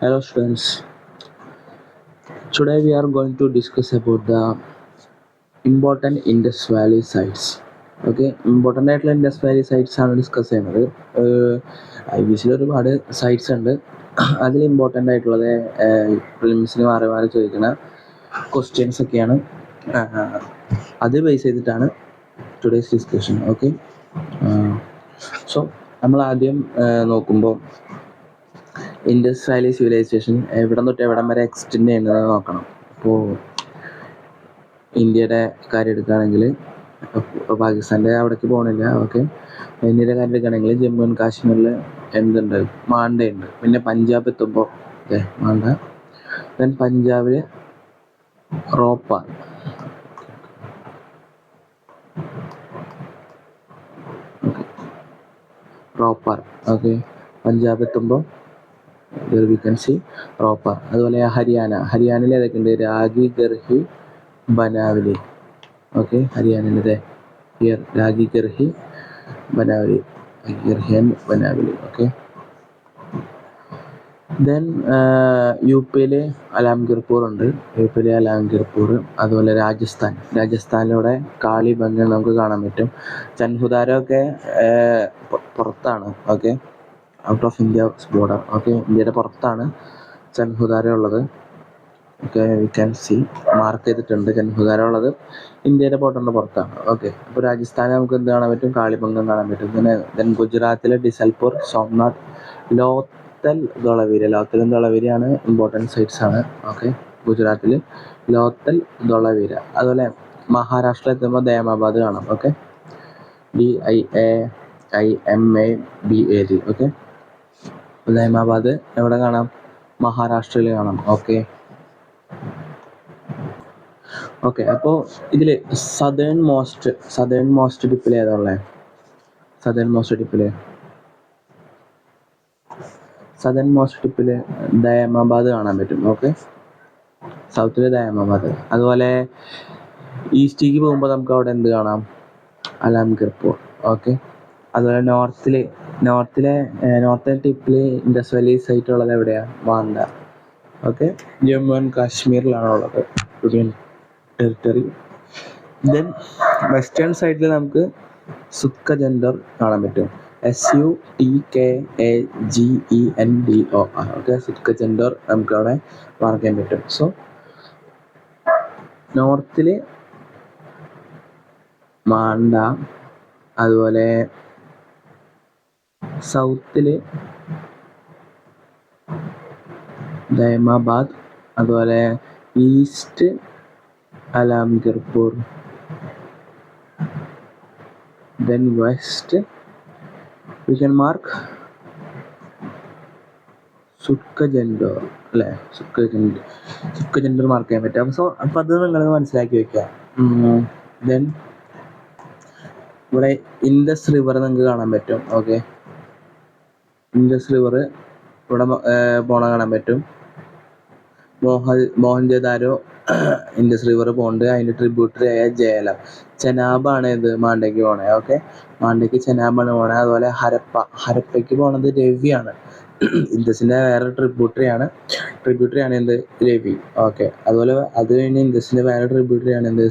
Hello students, today we are going to discuss about the important Indus Valley sites. Okay, important ആയിട്ടുള്ള Indus Valley sites ആണ് discuss ചെയ്യുന്നത്. IBC ഒരുപാട് sites ഉണ്ട്. അതിൽ important ആയിട്ടുള്ളത് പ്രിലിംസിന് മാറി മാറി ചോദിക്കുന്ന ക്വസ്റ്റ്യൻസ് ഒക്കെയാണ്. അത് ബേസ് ചെയ്തിട്ടാണ് ടുഡേയ്സ് ഡിസ്കഷൻ. ഓക്കെ, സോ നമ്മൾ ആദ്യം നോക്കുമ്പോൾ ഇൻഡസ് വാലി സിവിലൈസേഷൻ എവിടം തൊട്ട് എവിടം വരെ എക്സ്റ്റെൻഡ് ചെയ്യുന്നത് നോക്കണം. അപ്പോൾ ഇന്ത്യയുടെ കാര്യം എടുക്കുകയാണെങ്കിൽ പാകിസ്ഥാൻ്റെ അവിടേക്ക് പോകണില്ല. ഓക്കെ, ഇന്ത്യയുടെ കാര്യം എടുക്കുകയാണെങ്കിൽ ജമ്മു ആൻഡ് കാശ്മീരിൽ എന്തുണ്ട്, മാണ്ടയുണ്ട്. പിന്നെ പഞ്ചാബ് എത്തുമ്പോൾ മാണ്ട, ദെൻ പഞ്ചാബിൽ റോപ്പാർ, ഓക്കെ, പഞ്ചാബ് എത്തുമ്പോൾ വി കൻ സി റോപ്പാർ. അതുപോലെ ഹരിയാനയിൽ ഏതൊക്കെ ഉണ്ട്, രാഗി, ഗർഹി, ബനാവലി. ഓക്കെ, ഹരിയാനയിലെ here Rakhigarhi, Banawali, Banawali. Okay, then UP-യിൽ അലാംഗീർപൂർ ഉണ്ട്. അതുപോലെ രാജസ്ഥാനിലൂടെ കാളിബംഗൻ നമുക്ക് കാണാൻ പറ്റും. ചൻഹുദാരൊക്കെ പുറത്താണ്. Okay, out of India border. Okay, ഇന്ത്യയുടെ പുറത്താണ് ചൻഹുദാര ഉള്ളത്. Okay, we can see mark ചെയ്തിട്ടുണ്ട്. ചൻഹുദാര ഉള്ളത് ഇന്ത്യയുടെ ബോർഡറിൻ്റെ പുറത്താണ്. ഓക്കെ, അപ്പോൾ രാജസ്ഥാനിൽ നമുക്ക് എന്ത് കാണാൻ പറ്റും, കാളിബംഗൻ കാണാൻ പറ്റും. പിന്നെ ദെൻ ഗുജറാത്തിലെ ഡിസൽപൂർ, സോംനാഥ്, ലോത്തൽ, ധോളവീരയാണ് ഇമ്പോർട്ടൻറ്റ് സൈറ്റ്സ് ആണ്. ഓക്കെ, ഗുജറാത്തിൽ ലോത്തൽ, ധോളവീര. അതുപോലെ മഹാരാഷ്ട്ര എത്തുമ്പോൾ ദയാമാബാദ് കാണാം. Okay, DIAIMABAD. ഓക്കെ, ദയാമാബാദ് എവിടെ കാണാം, മഹാരാഷ്ട്രയിൽ കാണാം. ഓക്കെ, അപ്പോൾ ഇതിൽ സദേൺ മോസ്റ്റ് ടിപ്പിൽ ഏതാ ഉള്ളത്? സദേൺ മോസ്റ്റ് ടിപ്പിൽ ദയാമാബാദ് കാണാൻ പറ്റും. ഓക്കെ, സൗത്തിൽ ദയാമാബാദ്. അതുപോലെ ഈസ്റ്റിലേക്ക് പോകുമ്പോൾ നമുക്ക് അവിടെ എന്ത് കാണാം, അലാംഗീർപൂർ. ഓക്കെ, അതുപോലെ നോർത്തിലെ ടിപ്പിൽ ഇൻഡസ് വാലി സൈറ്റ് ഉള്ളത് എവിടെയാണ്, മാണ്ട. ഓക്കെ, ജമ്മു ആൻഡ് കാശ്മീരിലാണ് ഉള്ളത്, ഇന്ത്യൻ ടെറിട്ടറി. ദെൻ വെസ്റ്റേൺ സൈഡിൽ നമുക്ക് സുത്കജൻഡർ കാണാൻ പറ്റും, SUTKAGENDOR. ഓക്കെ, സുത്കജൻഡർ നമുക്ക് അവിടെ മാർക്ക് ചെയ്യാൻ പറ്റും. സോ നോർത്തിൽ മാണ്ട, അതുപോലെ സൗത്തിൽ ദയമാബാദ്, അതുപോലെ east Alamgirpur, then west we can mark Sutkagendor, അല്ലേ, സുത്കജൻഡർ മാർക്ക് ചെയ്യാൻ പറ്റും. അപ്പോൾ അത് നിങ്ങൾ മനസ്സിലാക്കി വെക്കുക. ദെൻ ഇവിടെ ഇൻഡസ് റിവർ നിങ്ങൾക്ക് കാണാൻ പറ്റും. ഓക്കെ, ഇൻഡസ് റിവർ ഇവിടെ പോണ കാണാൻ പറ്റും. മോഹൻജദാരോ ഇൻഡസ് റിവർ പോകുന്നുണ്ട്. അതിൻ്റെ ട്രിബ്യൂട്ടറി ആയ ജേലം, ചെനാബാണ് ഇത് മാണ്ടയ്ക്ക് പോണേ. ഓക്കെ, മാണ്ടയ്ക്ക് ചെനാബാണ് പോണേ. അതുപോലെ ഹരപ്പയ്ക്ക് പോണത് രവിയാണ്. ഇൻഡസിൻ്റെ വേറെ ട്രിബ്യൂട്ടറി ആണ് എന്ത്, രവി. ഓക്കെ, അതുപോലെ അത് കഴിഞ്ഞ് ഇൻഡസിൻ്റെ വേറെ ട്രിബ്യൂട്ടറി ആണ് എന്ത്,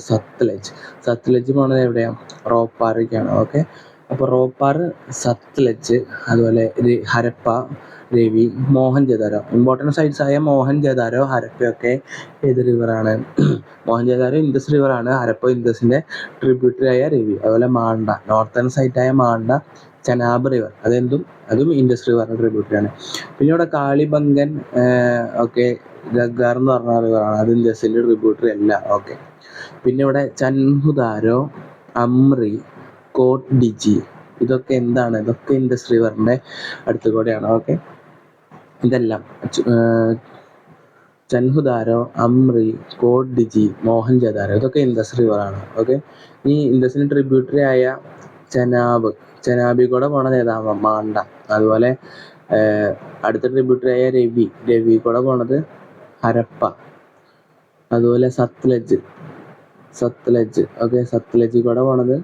സത്ലജ് പോണത് എവിടെയാണ്, റോപ്പാറേക്കാണ്. ഓക്കെ, അപ്പോൾ റോപ്പാർ, സത്ലജ്, അതുപോലെ ഹരപ്പ, രവി, മോഹൻജദാരോ. ഇമ്പോർട്ടൻറ്റ് സൈറ്റ്സ് ആയ മോഹൻജദാരോ, ഹരപ്പയൊക്കെ ഏത് റിവറാണ്, മോഹൻജദാരോ ഇൻഡസ് റിവറാണ്, ഹരപ്പ ഇൻഡസിൻ്റെ ട്രിബ്യൂട്ടറി ആയ രവി. അതുപോലെ മാണ്ട, നോർത്തേൺ സൈറ്റായ മാണ്ട, ചെനാബ് റിവർ, അതും ഇൻഡസ് റിവറിൻ്റെ ട്രിബ്യൂട്ടറി ആണ്. പിന്നെ ഇവിടെ കാളിബംഗൻ, ഓക്കെ, ഗഗ്ഗാർ എന്ന് പറഞ്ഞ റിവറാണ്, അത് ഇൻഡസിൻ്റെ ട്രിബ്യൂട്ടറി അല്ല. ഓക്കെ, പിന്നെ ഇവിടെ ചൻഹുദാരോ, അമ്രി, കോട്ട് ഡിജി, ഇതൊക്കെ എന്താണ്, ഇതൊക്കെ ഇൻഡസ് റിവറിൻ്റെ അടുത്ത് കൂടെയാണ്. ഓക്കെ, ഇതെല്ലാം ചൻഹുദാരോ, അമ്രി, കോട്ട് ഡിജി, മോഹൻജദാരോ, ഇതൊക്കെ ഇൻഡസ് റിവറാണ്. ഓക്കെ, ഈ ഇൻഡസിന് ട്രിബ്യൂട്ടറി ആയ ചെനാബി കൂടെ പോണത് ഏതാ, മാണ്ട. അതുപോലെ അടുത്ത ട്രിബ്യൂട്ടറി ആയ രവി കൂടെ പോണത് ഹരപ്പ. അതുപോലെ സത്ലജ്. ഓക്കെ, സത്ലജ് കൂടെ പോണത്,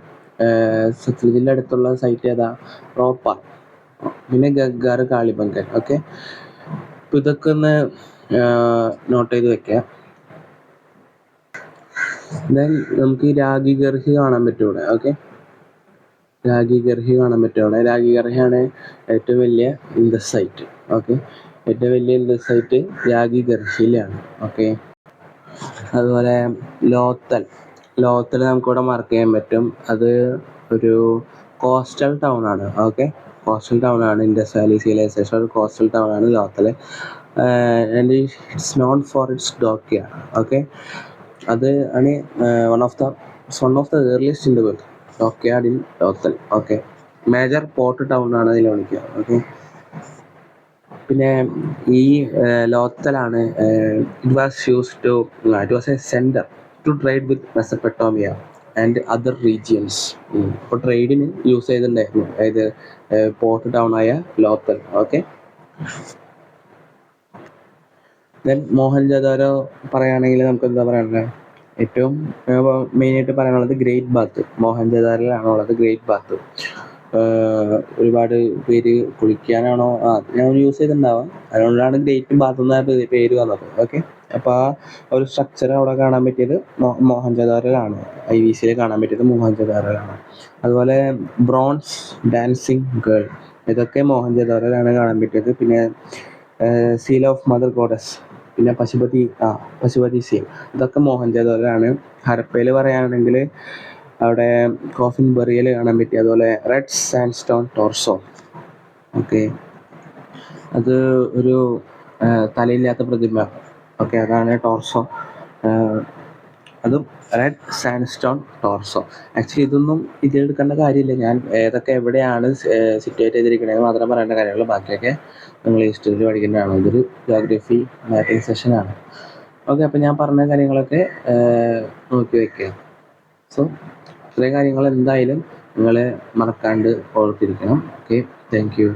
സത്ലജിൻ്റെ അടുത്തുള്ള സൈറ്റ് ഏതാ, റോപ്പാർ. പിന്നെ ഗഗ്ഗാർ, കാളിബംഗൻ. ഓക്കെ, അപ്പോൾ ഇതൊക്കെ ഒന്ന് നോട്ട് ചെയ്ത് വെക്കാം. ദെൻ നമുക്ക് ഈ രാഗി ഗർഹി കാണാൻ പറ്റൂടെ. ഓക്കെ, രാഗി ഗർഹി കാണാൻ പറ്റുകയാണ്. രാഗി ഗർഹിയാണ് ഏറ്റവും വലിയ ഇൻഡസൈറ്റ്. ഓക്കെ, ഏറ്റവും വലിയ ഇൻഡസൈറ്റ് രാഗി ഗർഹിയിലാണ്. ഓക്കെ, അതുപോലെ ലോത്തൽ നമുക്കിവിടെ മാർക്ക് ചെയ്യാൻ പറ്റും. അത് ഒരു കോസ്റ്റൽ ടൗൺ ആണ്. ഓക്കെ, കോസ്റ്റൽ ടൗൺ ആണ്. ഇൻഡസ് വാലി സിവിലൈസേഷൻ ഒരു കോസ്റ്റൽ ടൗൺ ആണ് Lothal. And it's known for its dockyard. Okay, അത് ആണ് one of the earliest in the world dockyard in Lothal. Okay, major port town ആണ് അതിൽ വിളിക്കുക. ഓക്കെ, പിന്നെ ഈ ലോത്തലാണ് it was a centre to trade with Mesopotamia and other regions. ഇപ്പോൾ ട്രേഡിന് യൂസ് ചെയ്തിട്ടുണ്ടായിരുന്നു, അതായത് പോർട്ട് ടൗൺ ആയ ലോത്തൽ. ഓക്കെ, ദെൻ മോഹൻജദാരോ പറയുകയാണെങ്കിൽ നമുക്ക് എന്താ പറയാനുള്ളത്? ഏറ്റവും മെയിനായിട്ട് പറയാനുള്ളത് ഗ്രേറ്റ് ബാത്ത് മോഹൻജദാരോയിലാണുള്ളത്. ഗ്രേറ്റ് ബാത്ത് ഒരുപാട് പേര് കുളിക്കാനാണോ ഞാൻ യൂസ് ചെയ്തിട്ടുണ്ടാവാം, അതുകൊണ്ടാണ് ഗ്രേറ്റ് ബാത്ത് എന്ന പേര് വന്നത്. ഓക്കെ, അപ്പോൾ ആ ഒരു സ്ട്രക്ചർ അവിടെ കാണാൻ പറ്റിയത് മോഹൻജദാരോയിലാണ്. IVCയിൽ കാണാൻ പറ്റിയത് മോഹൻജദാരോയിലാണ്. അതുപോലെ ബ്രോൺസ് ഡാൻസിങ് ഗേൾ, ഇതൊക്കെ മോഹൻജദാരോയിലാണ് കാണാൻ പറ്റിയത്. പിന്നെ സീൽ ഓഫ് മദർ ഗോഡസ്, പിന്നെ പശുപതി സീൽ, ഇതൊക്കെ മോഹൻജദാരോയിലാണ്. ഹരപ്പയിൽ പറയുകയാണെങ്കിൽ അവിടെ കോഫിൻ ബറിയൽ കാണാൻ പറ്റി. അതുപോലെ റെഡ് സാൻഡ്സ്റ്റോൺ ടോർസോ. ഓക്കെ, അത് ഒരു തലയില്ലാത്ത പ്രതിമ. ഓക്കെ, അതാണ് ടോർസോ. അതും റെഡ് സാൻഡ്സ്റ്റോൺ ടോർസോ. ആക്ച്വലി ഇതൊന്നും ഇതിലെടുക്കേണ്ട കാര്യമില്ല, ഞാൻ ഏതൊക്കെ എവിടെയാണ് സിറ്റുവേറ്റ് ചെയ്തിരിക്കണത് മാത്രം പറയേണ്ട കാര്യമുള്ളൂ. ബാക്കിയൊക്കെ നിങ്ങൾ ഹിസ്റ്ററിയിൽ പഠിക്കേണ്ടതാണ്. ഇതൊരു ജോഗ്രഫി മാപ്പിംഗ് സെഷനാണ്. ഓക്കെ, അപ്പോൾ ഞാൻ പറഞ്ഞ കാര്യങ്ങളൊക്കെ നോക്കി വയ്ക്കുക. സോ ഇത്രയും കാര്യങ്ങൾ എന്തായാലും നിങ്ങൾ മറക്കാണ്ട് ഓർത്തിരിക്കണം. Okay, thank you.